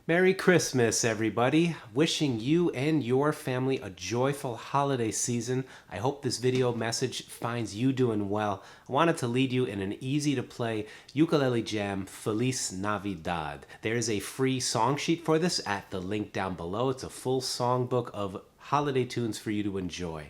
Merry Christmas, everybody. Wishing you and your family a joyful holiday season. I hope this video message finds you doing well. I wanted to lead you in an easy-to-play ukulele jam, Feliz Navidad. There's a free song sheet for this at the link down below. It's a full songbook of holiday tunes for you to enjoy.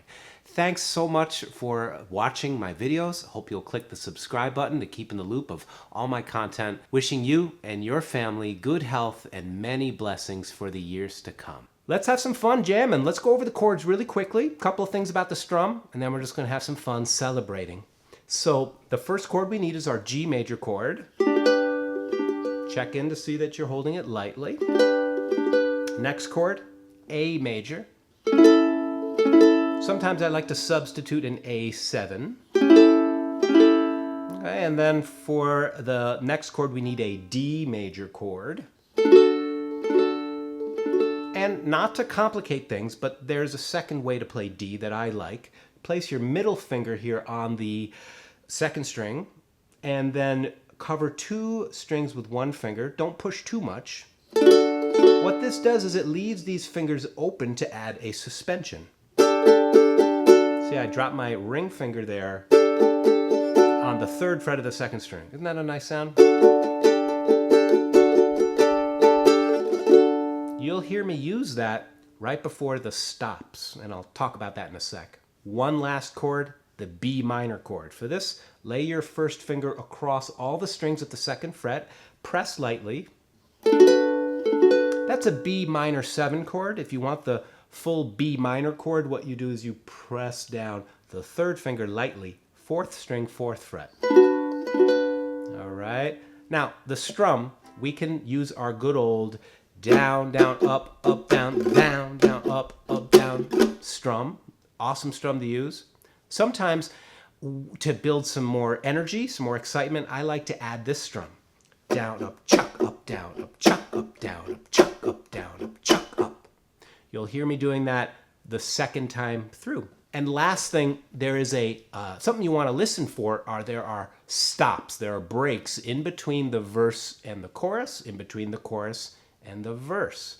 Thanks so much for watching my videos. Hope you'll click the subscribe button to keep in the loop of all my content. Wishing you and your family good health and many blessings for the years to come. Let's have some fun jamming. Let's go over the chords really quickly. A couple of things about the strum, and then we're just going to have some fun celebrating. So the first chord we need is our G major chord. Check in to see that you're holding it lightly. Next chord, A major. Sometimes I like to substitute an A7. Okay, and then for the next chord, we need a D major chord. And not to complicate things, but there's a second way to play D that I like. Place your middle finger here on the second string, and then cover two strings with one finger. Don't push too much. What this does is it leaves these fingers open to add a suspension. See, I dropped my ring finger there on the third fret of the second string. Isn't that a nice sound? You'll hear me use that right before the stops, and I'll talk about that in a sec. One last chord, the B minor chord. For this, lay your first finger across all the strings at the second fret, press lightly. That's a B minor 7 chord. If you want the full B minor chord, what you do is you press down the third finger lightly, fourth string, fourth fret. All right. Now, the strum, we can use our good old down, down, up, down, down, down, up, down strum. Awesome strum to use. Sometimes, to build some more energy, some more excitement, I like to add this strum. Down, up, chuck, up, down, chuck, up, down, chuck, up, down, chuck, up. You'll hear me doing that the second time through. And last thing, there is a something you want to listen for. There are stops. There are breaks in between the verse and the chorus, in between the chorus and the verse.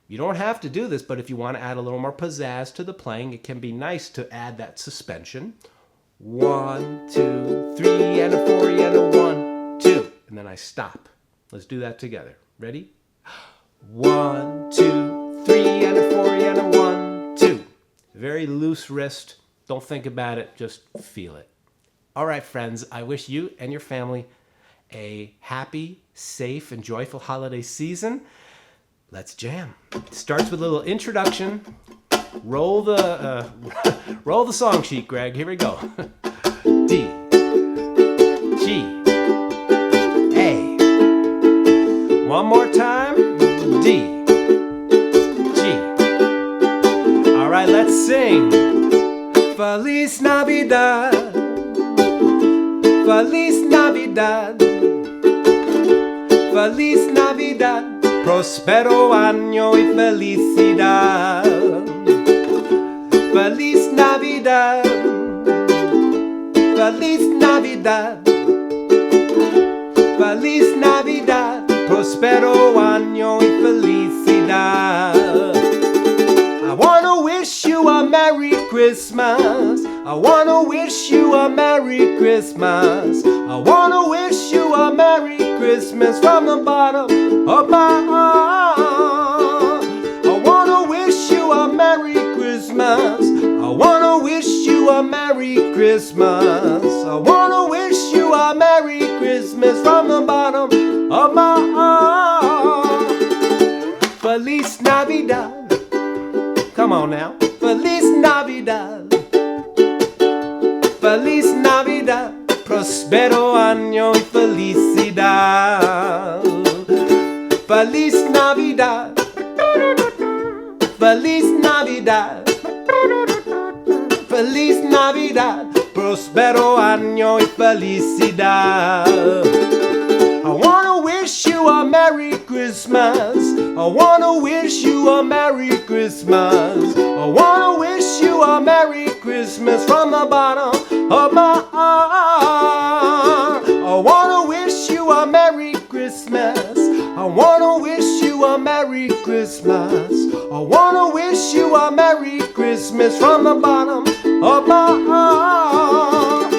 You don't have to do this, but if you want to add a little more pizzazz to the playing, it can be nice to add that suspension. 1, 2, 3, and a 4, and a 1, 2. And then I stop. Let's do that together. Ready? 1, 2, 3, and a 4, and a 1, 2. Very loose wrist. Don't think about it. Just feel it. All right, friends. I wish you and your family a happy, safe, and joyful holiday season. Let's jam. It starts with a little introduction. Roll the roll the song sheet, Greg. Here we go. D, G, A. One more time. D, G. All right, let's sing. Feliz Navidad. Feliz Navidad. Feliz Navidad. Prospero año y felicidad. Feliz Navidad. Feliz Navidad. Feliz Navidad. Prospero año y felicidad. I wanna wish you a Merry Christmas. I wanna wish you a Merry Christmas. I wanna wish you a Merry Christmas from the bottom of my heart. I wanna wish you a Merry Christmas. I wanna wish you a Merry Christmas. I wanna wish you a Merry Christmas from the bottom of my heart. Feliz Navidad. Come on now. Feliz Navidad. Feliz Navidad. Prospero año y felicidad. Feliz Navidad. Feliz Navidad. Feliz Navidad. Prospero año y felicidad. I wanna wish you a Merry Christmas. I wanna wish you a Merry Christmas. I wanna wish you a Merry Christmas from the bottom of my heart. I wanna wish you a Merry Christmas. I wanna wish you you a Merry Christmas. I wanna wish you a Merry Christmas from the bottom of my heart.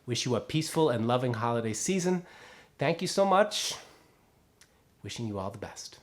Wish you a peaceful and loving holiday season. Thank you so much. Wishing you all the best.